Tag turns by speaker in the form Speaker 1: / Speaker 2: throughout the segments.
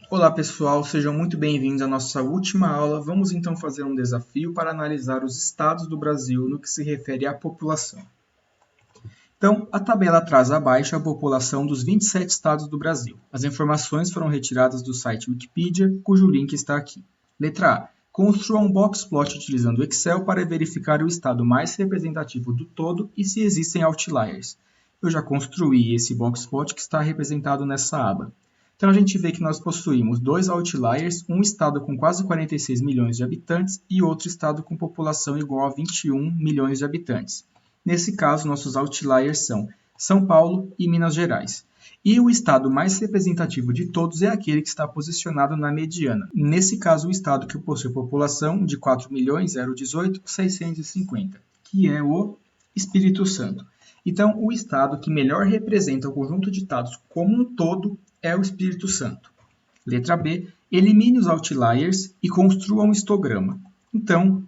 Speaker 1: Olá pessoal, sejam muito bem-vindos à nossa última aula. Vamos então fazer um desafio para analisar os estados do Brasil no que se refere à população. Então, a tabela traz abaixo a população dos 27 estados do Brasil. As informações foram retiradas do site Wikipedia, cujo link está aqui. Letra A. Construa um boxplot utilizando o Excel para verificar o estado mais representativo do todo e se existem outliers. Eu já construí esse boxplot que está representado nessa aba. Então, a gente vê que nós possuímos dois outliers, um estado com quase 46 milhões de habitantes e outro estado com população igual a 21 milhões de habitantes. Nesse caso, nossos outliers são São Paulo e Minas Gerais. E o estado mais representativo de todos é aquele que está posicionado na mediana. Nesse caso, o estado que possui população de 4.018.650, que é o Espírito Santo. Então, o estado que melhor representa o conjunto de estados como um todo é o Espírito Santo. Letra B. Elimine os outliers e construa um histograma. Então,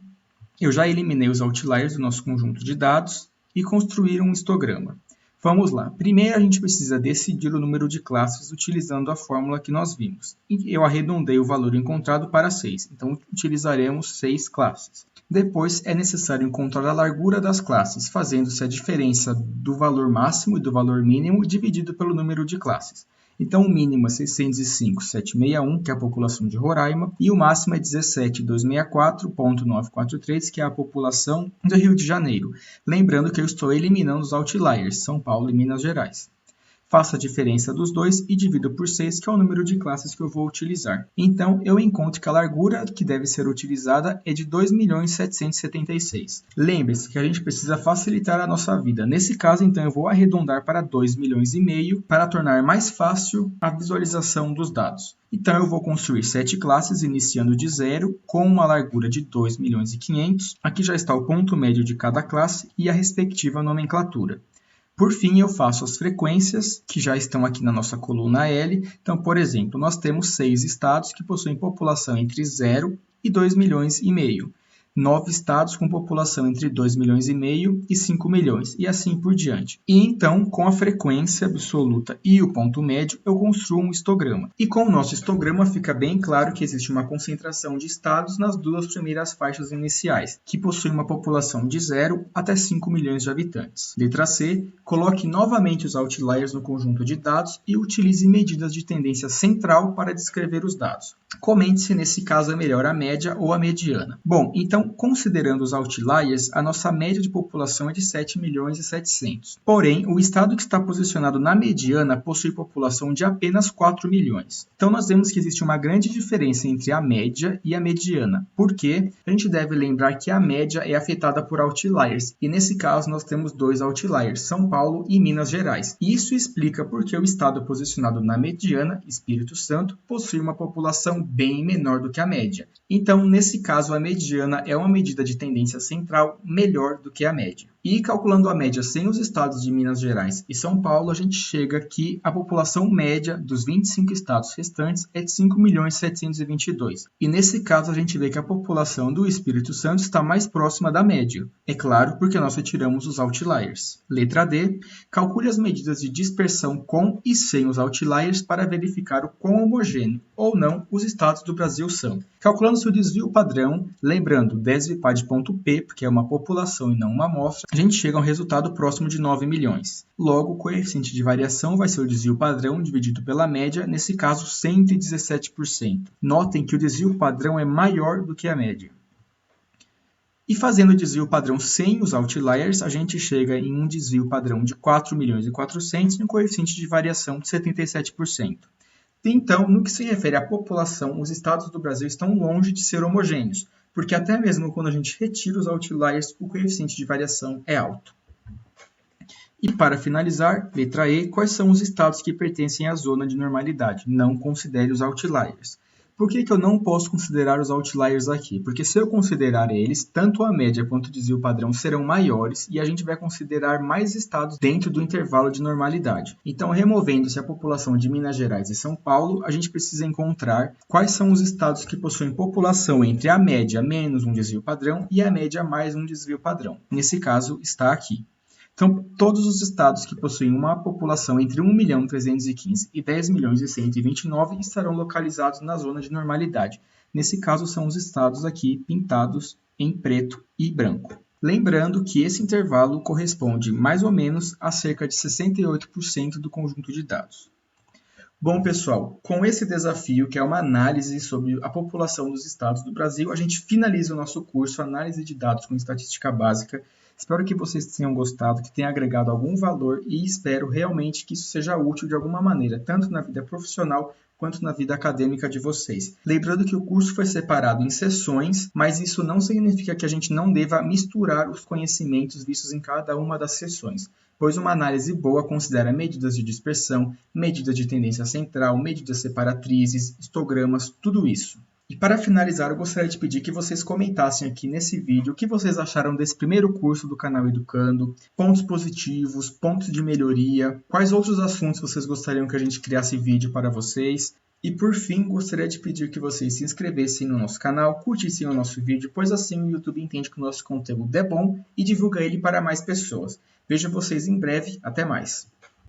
Speaker 1: eu já eliminei os outliers do nosso conjunto de dados e construir um histograma. Vamos lá. Primeiro, a gente precisa decidir o número de classes utilizando a fórmula que nós vimos. E eu arredondei o valor encontrado para 6, então utilizaremos 6 classes. Depois, é necessário encontrar a largura das classes, fazendo-se a diferença do valor máximo e do valor mínimo dividido pelo número de classes. Então, o mínimo é 605.761, que é a população de Roraima, e o máximo é 17.264.943, que é a população do Rio de Janeiro. Lembrando que eu estou eliminando os outliers, São Paulo e Minas Gerais. Faço a diferença dos dois e divido por 6, que é o número de classes que eu vou utilizar. Então, eu encontro que a largura que deve ser utilizada é de 2.776.000. Lembre-se que a gente precisa facilitar a nossa vida. Nesse caso, então, eu vou arredondar para 2,5 milhões para tornar mais fácil a visualização dos dados. Então, eu vou construir 7 classes, iniciando de 0, com uma largura de 2,5 milhões. Aqui já está o ponto médio de cada classe e a respectiva nomenclatura. Por fim, eu faço as frequências, que já estão aqui na nossa coluna L. Então, por exemplo, nós temos 6 estados que possuem população entre 0 e 2,5 milhões. 9 estados com população entre 2,5 milhões e 5 milhões, e assim por diante. E então, com a frequência absoluta e o ponto médio, eu construo um histograma. E com o nosso histograma fica bem claro que existe uma concentração de estados nas duas primeiras faixas iniciais, que possuem uma população de 0 até 5 milhões de habitantes. Letra C. Coloque novamente os outliers no conjunto de dados e utilize medidas de tendência central para descrever os dados. Comente se nesse caso é melhor a média ou a mediana. Bom, então, considerando os outliers, a nossa média de população é de 7 milhões e 700. Porém, o estado que está posicionado na mediana possui população de apenas 4 milhões. Então, nós vemos que existe uma grande diferença entre a média e a mediana. Por quê? A gente deve lembrar que a média é afetada por outliers. E nesse caso, nós temos dois outliers, São Paulo e Minas Gerais. E isso explica porque o estado posicionado na mediana, Espírito Santo, possui uma população bem menor do que a média. Então, nesse caso, a mediana é uma medida de tendência central melhor do que a média. E calculando a média sem os estados de Minas Gerais e São Paulo, a gente chega que a população média dos 25 estados restantes é de 5.722.000. E nesse caso, a gente vê que a população do Espírito Santo está mais próxima da média. É claro, porque nós retiramos os outliers. Letra D. Calcule as medidas de dispersão com e sem os outliers para verificar o quão homogêneo ou não os estados do Brasil são. Calculando-se o desvio padrão, lembrando desvipad.p, porque é uma população e não uma amostra, a gente chega a um resultado próximo de 9 milhões. Logo, o coeficiente de variação vai ser o desvio padrão dividido pela média, nesse caso 117%. Notem que o desvio padrão é maior do que a média. E fazendo o desvio padrão sem os outliers, a gente chega em um desvio padrão de 4.400.000 e um coeficiente de variação de 77%. Então, no que se refere à população, os estados do Brasil estão longe de ser homogêneos, porque até mesmo quando a gente retira os outliers, o coeficiente de variação é alto. E para finalizar, letra E, quais são os estados que pertencem à zona de normalidade? Não considere os outliers. Por que eu não posso considerar os outliers aqui? Porque se eu considerar eles, tanto a média quanto o desvio padrão serão maiores e a gente vai considerar mais estados dentro do intervalo de normalidade. Então, removendo-se a população de Minas Gerais e São Paulo, a gente precisa encontrar quais são os estados que possuem população entre a média menos um desvio padrão e a média mais um desvio padrão. Nesse caso, está aqui. Então, todos os estados que possuem uma população entre 1.315.000 e 10.129.000 estarão localizados na zona de normalidade. Nesse caso, são os estados aqui pintados em preto e branco. Lembrando que esse intervalo corresponde mais ou menos a cerca de 68% do conjunto de dados. Bom, pessoal, com esse desafio, que é uma análise sobre a população dos estados do Brasil, a gente finaliza o nosso curso Análise de Dados com Estatística Básica. Espero que vocês tenham gostado, que tenha agregado algum valor e espero realmente que isso seja útil de alguma maneira, tanto na vida profissional quanto na vida acadêmica de vocês. Lembrando que o curso foi separado em sessões, mas isso não significa que a gente não deva misturar os conhecimentos vistos em cada uma das sessões, pois uma análise boa considera medidas de dispersão, medidas de tendência central, medidas separatrizes, histogramas, tudo isso. E para finalizar, eu gostaria de pedir que vocês comentassem aqui nesse vídeo o que vocês acharam desse primeiro curso do canal Educando, pontos positivos, pontos de melhoria, quais outros assuntos vocês gostariam que a gente criasse vídeo para vocês. E por fim, gostaria de pedir que vocês se inscrevessem no nosso canal, curtissem o nosso vídeo, pois assim o YouTube entende que o nosso conteúdo é bom e divulga ele para mais pessoas. Vejo vocês em breve, até mais!